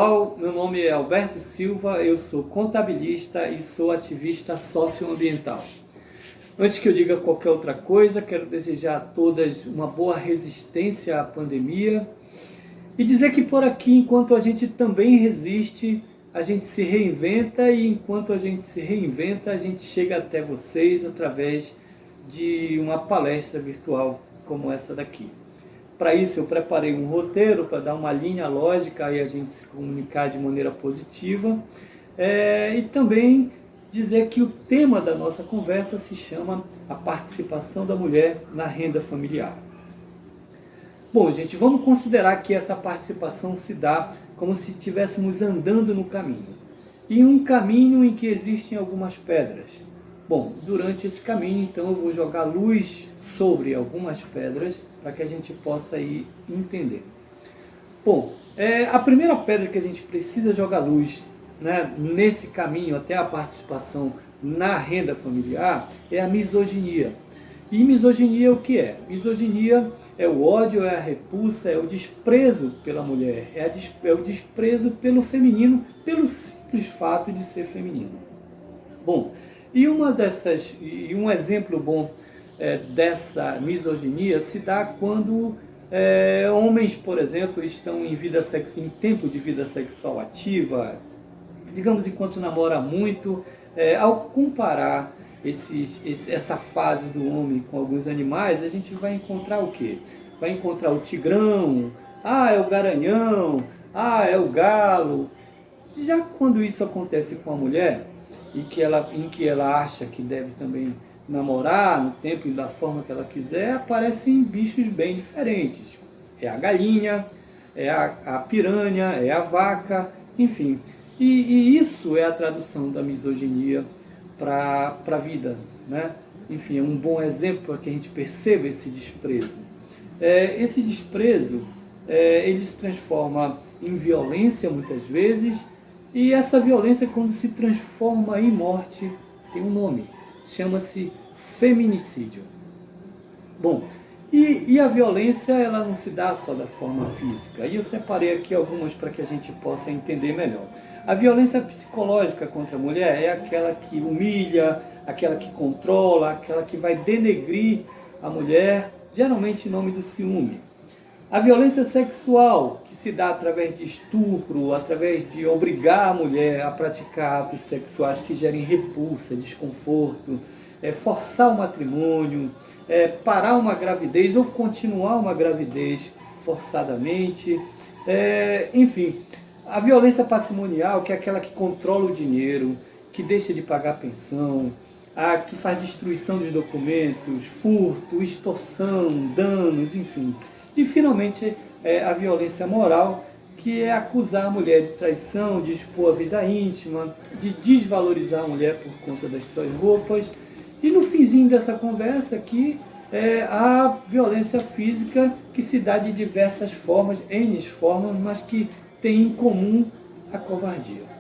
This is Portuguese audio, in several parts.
pessoal, meu nome é Alberto Silva, eu sou contabilista e sou ativista socioambiental. Antes que eu diga qualquer outra coisa, quero desejar a todas uma boa resistência à pandemia e dizer que por aqui, enquanto a gente também resiste, a gente se reinventa e enquanto a gente se reinventa, a gente chega até vocês através de uma palestra virtual como essa daqui. Para isso eu preparei um roteiro para dar uma linha lógica e a gente se comunicar de maneira positiva. E também dizer que o tema da nossa conversa se chama a participação da mulher na renda familiar. Bom, gente, vamos considerar que essa participação se dá como se estivéssemos andando no caminho. E um caminho em que existem algumas pedras. Bom, durante esse caminho, então, eu vou jogar luz sobre algumas pedras para que a gente possa ir entender. Bom, a primeira pedra que a gente precisa jogar luz, né, nesse caminho até a participação na renda familiar é a misoginia. E misoginia é o que é? Misoginia é o ódio, é a repulsa, é o desprezo pela mulher, é o desprezo pelo feminino, pelo simples fato de ser feminino. Bom, e um exemplo bom dessa misoginia se dá quando homens, por exemplo, estão em tempo de vida sexual ativa, digamos, enquanto namora muito, ao comparar essa fase do homem com alguns animais, a gente vai encontrar o quê? Vai encontrar o tigrão, é o garanhão, é o galo. Já quando isso acontece com a mulher, em que ela acha que deve também namorar no tempo e da forma que ela quiser, aparecem bichos bem diferentes. É a galinha, é a piranha, é a vaca, enfim. E isso é a tradução da misoginia para a vida, né? Enfim, é um bom exemplo para que a gente perceba esse desprezo. Esse desprezo, ele se transforma em violência muitas vezes, e essa violência, quando se transforma em morte, tem um nome, chama-se feminicídio. Bom, e a violência, ela não se dá só da forma física, e eu separei aqui algumas para que a gente possa entender melhor. A violência psicológica contra a mulher é aquela que humilha, aquela que controla, aquela que vai denegrir a mulher, geralmente em nome do ciúme. A violência sexual, que se dá através de estupro, através de obrigar a mulher a praticar atos sexuais que gerem repulsa, desconforto, forçar o matrimônio, parar uma gravidez ou continuar uma gravidez forçadamente, enfim. A violência patrimonial, que é aquela que controla o dinheiro, que deixa de pagar pensão, que faz destruição de documentos, furto, extorsão, danos, enfim. E, finalmente, a violência moral, que é acusar a mulher de traição, de expor a vida íntima, de desvalorizar a mulher por conta das suas roupas. E, no finzinho dessa conversa aqui, a violência física, que se dá de diversas formas, N formas, mas que tem em comum a covardia.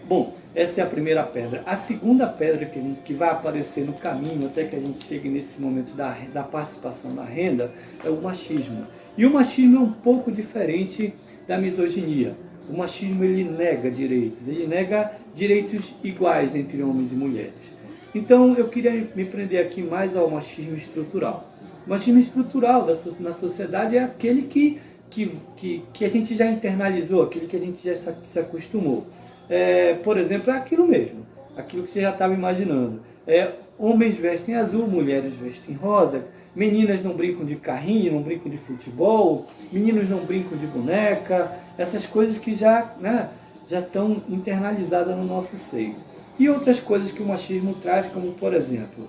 Bom, essa é a primeira pedra. A segunda pedra que vai aparecer no caminho até que a gente chegue nesse momento da participação na renda é o machismo. E o machismo é um pouco diferente da misoginia. O machismo, ele nega direitos iguais entre homens e mulheres. Então eu queria me prender aqui mais ao machismo estrutural. O machismo estrutural na sociedade é aquele que a gente já internalizou, aquele que a gente já se acostumou. Por exemplo, é aquilo mesmo, aquilo que você já estava imaginando. Homens vestem azul, mulheres vestem rosa, meninas não brincam de carrinho, não brincam de futebol, meninos não brincam de boneca, essas coisas que já estão internalizadas no nosso seio. E outras coisas que o machismo traz, como, por exemplo,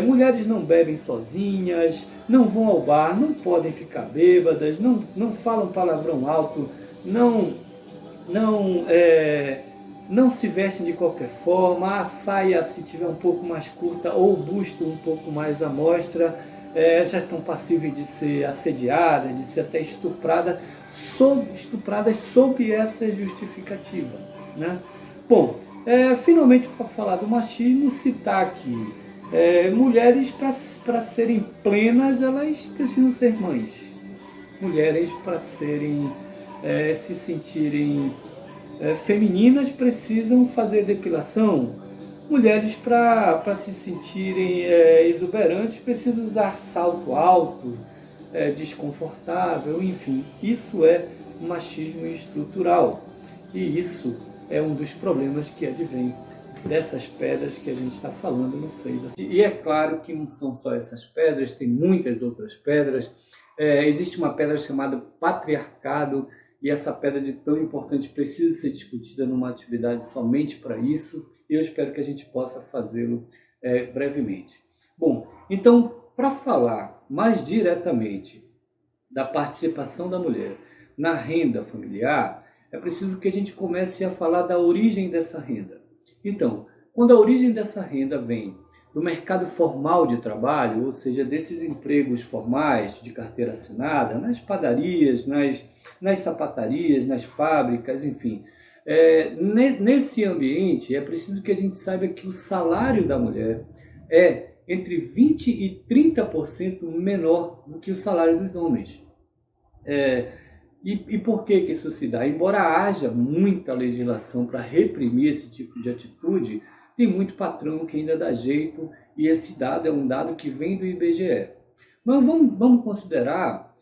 mulheres não bebem sozinhas, não vão ao bar, não podem ficar bêbadas, não falam palavrão alto, não se vestem de qualquer forma, a saia, se tiver um pouco mais curta, ou o busto um pouco mais à mostra, já estão passíveis de ser assediadas, de ser até estupradas sob essa justificativa, né? Bom, finalmente, para falar do machismo, citar aqui, mulheres, para serem plenas, elas precisam ser mães. Mulheres, para serem se sentirem femininas precisam fazer depilação. Mulheres, para se sentirem exuberantes, precisam usar salto alto, desconfortável, enfim. Isso é machismo estrutural. E isso é um dos problemas que advém dessas pedras que a gente está falando no seio da sociedade. E é claro que não são só essas pedras, tem muitas outras pedras. Existe uma pedra chamada patriarcado, e essa pedra de tão importante precisa ser discutida numa atividade somente para isso, e eu espero que a gente possa fazê-lo brevemente. Bom, então, para falar mais diretamente da participação da mulher na renda familiar, é preciso que a gente comece a falar da origem dessa renda. Então, quando a origem dessa renda vem do mercado formal de trabalho, ou seja, desses empregos formais de carteira assinada, nas padarias, nas sapatarias, nas fábricas, enfim. Nesse ambiente, é preciso que a gente saiba que o salário da mulher é entre 20% e 30% menor do que o salário dos homens. E por que isso se dá? Embora haja muita legislação para reprimir esse tipo de atitude, tem muito patrão que ainda dá jeito, e esse dado é um dado que vem do IBGE. Mas vamos considerar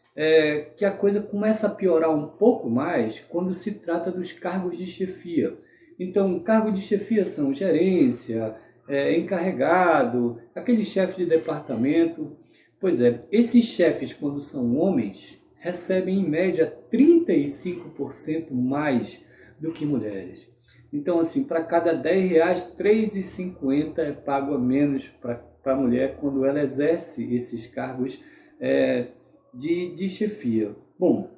que a coisa começa a piorar um pouco mais quando se trata dos cargos de chefia. Então, cargos de chefia são gerência, encarregado, aquele chefe de departamento. Pois é, esses chefes, quando são homens, recebem em média 35% mais do que mulheres. Então, assim, para cada R$10, R$3,50 é pago a menos para a mulher quando ela exerce esses cargos de chefia. Bom,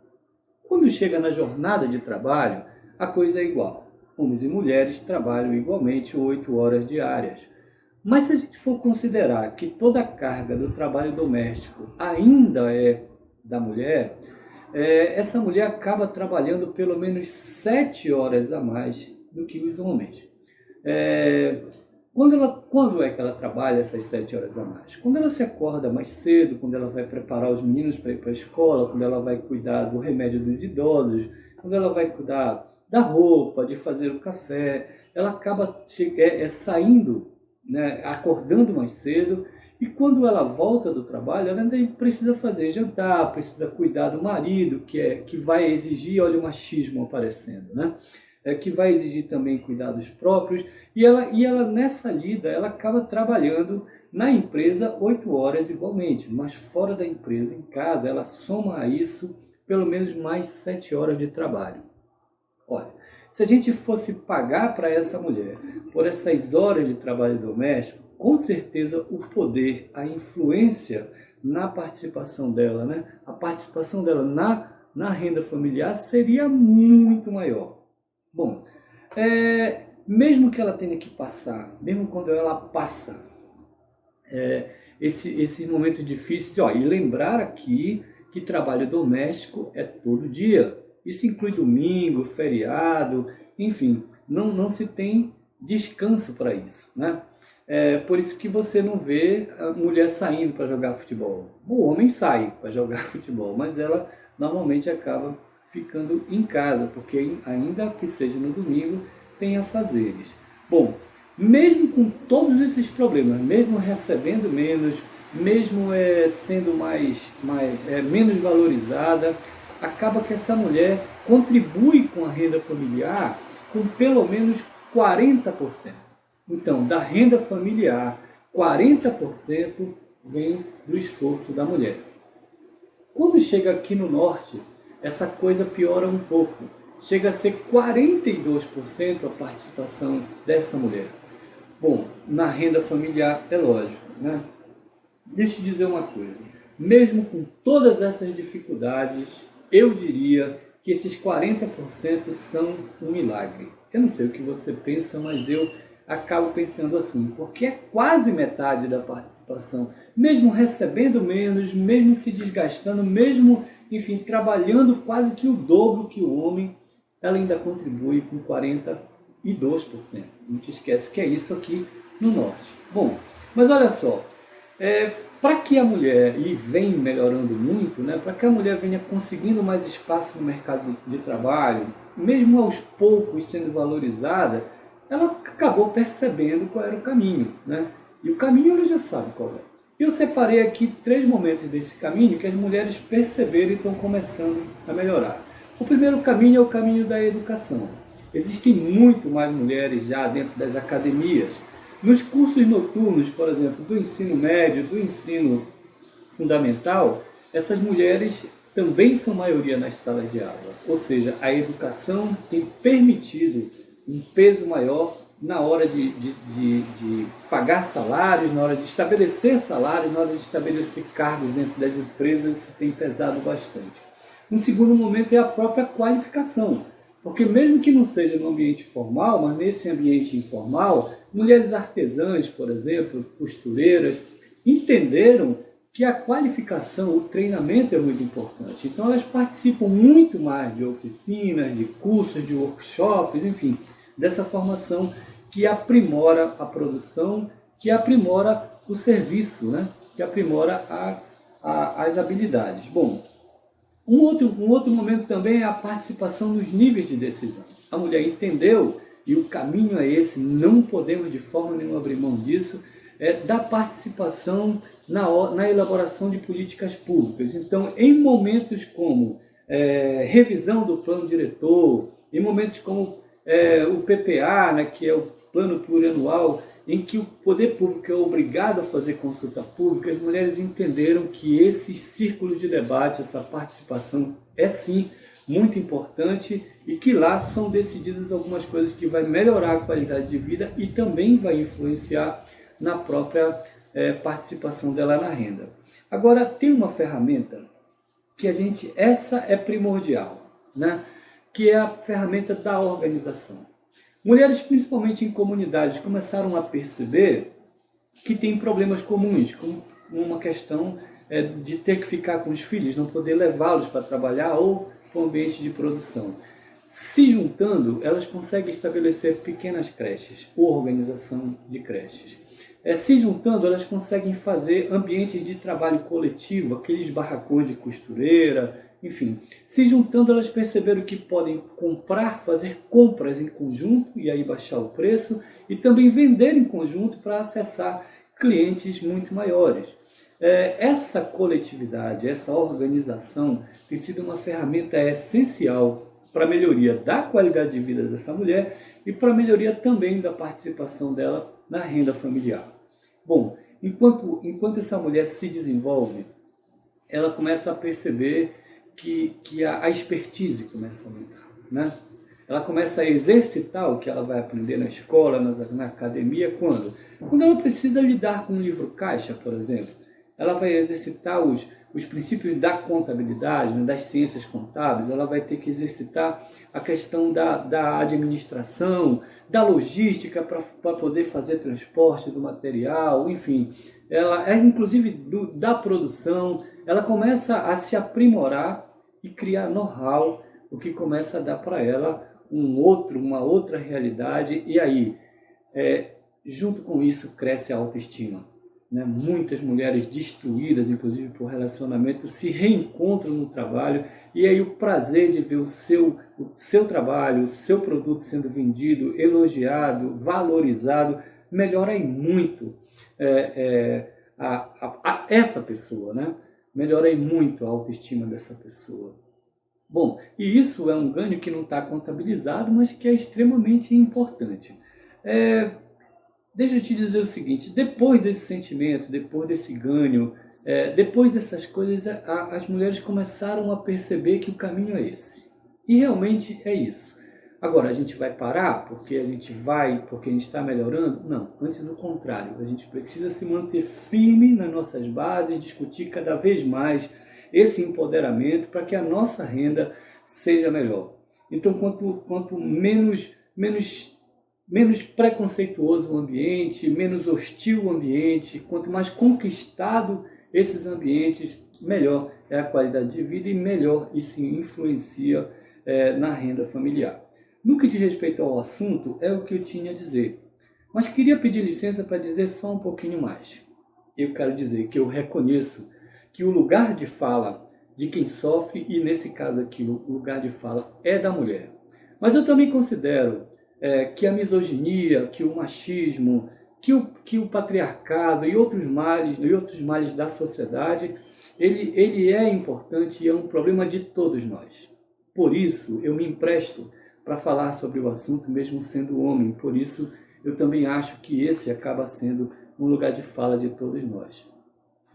quando chega na jornada de trabalho, a coisa é igual. Homens e mulheres trabalham igualmente 8 horas diárias. Mas se a gente for considerar que toda a carga do trabalho doméstico ainda é da mulher, essa mulher acaba trabalhando pelo menos 7 horas a mais do que os homens. Quando é que ela trabalha essas 7 horas a mais? Quando ela se acorda mais cedo, quando ela vai preparar os meninos para ir para a escola, quando ela vai cuidar do remédio dos idosos, quando ela vai cuidar da roupa, de fazer o café, ela acaba saindo, né, acordando mais cedo, e quando ela volta do trabalho, ela ainda precisa fazer jantar, precisa cuidar do marido, que vai exigir, olha o machismo aparecendo, né? Que vai exigir também cuidados próprios, e ela nessa lida, ela acaba trabalhando na empresa 8 horas igualmente, mas fora da empresa, em casa, ela soma a isso pelo menos mais 7 horas de trabalho. Olha, se a gente fosse pagar para essa mulher por essas horas de trabalho doméstico, com certeza o poder, a influência na participação dela, né? A participação dela na renda familiar seria muito maior. Bom, mesmo que ela tenha que passar, mesmo quando ela passa esse momento difícil, e lembrar aqui que trabalho doméstico é todo dia. Isso inclui domingo, feriado, enfim, não se tem descanso para isso, né? Por isso que você não vê a mulher saindo para jogar futebol. O homem sai para jogar futebol, mas ela normalmente acaba ficando em casa, porque ainda que seja no domingo, tem afazeres. Bom, mesmo com todos esses problemas, mesmo recebendo menos, mesmo sendo menos valorizada, acaba que essa mulher contribui com a renda familiar com pelo menos 40%. Então, da renda familiar, 40% vem do esforço da mulher. Quando chega aqui no norte, essa coisa piora um pouco. Chega a ser 42% a participação dessa mulher. Bom, na renda familiar é lógico, né? Deixa eu dizer uma coisa. Mesmo com todas essas dificuldades, eu diria que esses 40% são um milagre. Eu não sei o que você pensa, mas eu acabo pensando assim, porque é quase metade da participação, mesmo recebendo menos, mesmo se desgastando, mesmo, enfim, trabalhando quase que o dobro que o homem, ela ainda contribui com 42%. Não te esquece que é isso aqui no norte. Bom, mas olha só, Para que a mulher, e vem melhorando muito, né, para que a mulher venha conseguindo mais espaço no mercado de trabalho, mesmo aos poucos sendo valorizada, ela acabou percebendo qual era o caminho, né? E o caminho ela já sabe qual é. Eu separei aqui 3 momentos desse caminho que as mulheres perceberam e estão começando a melhorar. O primeiro caminho é o caminho da educação. Existem muito mais mulheres já dentro das academias. Nos cursos noturnos, por exemplo, do ensino médio, do ensino fundamental, essas mulheres também são maioria nas salas de aula. Ou seja, a educação tem permitido um peso maior na hora de pagar salários, na hora de estabelecer salários, na hora de estabelecer cargos dentro das empresas, isso tem pesado bastante. Um segundo momento é a própria qualificação, porque mesmo que não seja no ambiente formal, mas nesse ambiente informal, mulheres artesãs, por exemplo, costureiras, entenderam que a qualificação, o treinamento é muito importante. Então elas participam muito mais de oficinas, de cursos, de workshops, enfim, dessa formação que aprimora a produção, que aprimora o serviço, né? Que aprimora as habilidades. Bom, um outro momento também é a participação nos níveis de decisão. A mulher entendeu, e o caminho é esse, não podemos de forma nenhuma abrir mão disso, da participação na elaboração de políticas públicas. Então, em momentos como revisão do plano diretor, em momentos como o PPA, né, que é o plano plurianual, em que o poder público é obrigado a fazer consulta pública, as mulheres entenderam que esses círculos de debate, essa participação é sim muito importante e que lá são decididas algumas coisas que vai melhorar a qualidade de vida e também vai influenciar na própria participação dela na renda. Agora, tem uma ferramenta que essa é primordial, né? Que é a ferramenta da organização. Mulheres, principalmente em comunidades, começaram a perceber que tem problemas comuns, como uma questão de ter que ficar com os filhos, não poder levá-los para trabalhar ou para o ambiente de produção. Se juntando, elas conseguem estabelecer pequenas creches, ou organização de creches. Se juntando, elas conseguem fazer ambientes de trabalho coletivo, aqueles barracões de costureira, enfim. Se juntando, elas perceberam que podem fazer compras em conjunto e aí baixar o preço e também vender em conjunto para acessar clientes muito maiores. Essa coletividade, essa organização tem sido uma ferramenta essencial para a melhoria da qualidade de vida dessa mulher e para a melhoria também da participação dela na renda familiar. Bom, enquanto essa mulher se desenvolve, ela começa a perceber que a expertise começa a aumentar, né? Ela começa a exercitar o que ela vai aprender na escola, na academia, quando? Quando ela precisa lidar com um livro caixa, por exemplo, ela vai exercitar os princípios da contabilidade, né, das ciências contábeis, ela vai ter que exercitar a questão da administração, da logística para poder fazer transporte do material, enfim. Ela inclusive da produção, ela começa a se aprimorar e criar know-how, o que começa a dar para ela uma outra realidade, e aí, junto com isso, cresce a autoestima. Né? Muitas mulheres destruídas, inclusive por relacionamento, se reencontram no trabalho, e aí o prazer de ver o seu trabalho, o seu produto sendo vendido, elogiado, valorizado, melhora aí muito essa pessoa, né? Melhora aí muito a autoestima dessa pessoa. Bom, e isso é um ganho que não está contabilizado, mas que é extremamente importante. Deixa eu te dizer o seguinte, depois desse sentimento, depois desse ganho, depois dessas coisas, as mulheres começaram a perceber que o caminho é esse. E realmente é isso. Agora, a gente vai parar porque a gente está melhorando? Não, antes o contrário. A gente precisa se manter firme nas nossas bases, discutir cada vez mais esse empoderamento para que a nossa renda seja melhor. Então, quanto menos preconceituoso o ambiente, menos hostil o ambiente, quanto mais conquistado esses ambientes, melhor é a qualidade de vida e melhor isso influencia na renda familiar. No que diz respeito ao assunto, é o que eu tinha a dizer. Mas queria pedir licença para dizer só um pouquinho mais. eu quero dizer que eu reconheço que o lugar de fala de quem sofre, e nesse caso aqui o lugar de fala é da mulher. Mas eu também considero que a misoginia, que o machismo, que o patriarcado e outros males da sociedade, ele é importante e é um problema de todos nós. Por isso, eu me empresto para falar sobre o assunto, mesmo sendo homem. Por isso, eu também acho que esse acaba sendo um lugar de fala de todos nós.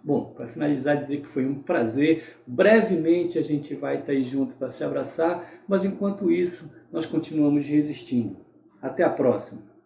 Bom, para finalizar, dizer que foi um prazer. Brevemente a gente vai estar aí junto para se abraçar, mas enquanto isso, nós continuamos resistindo. Até a próxima!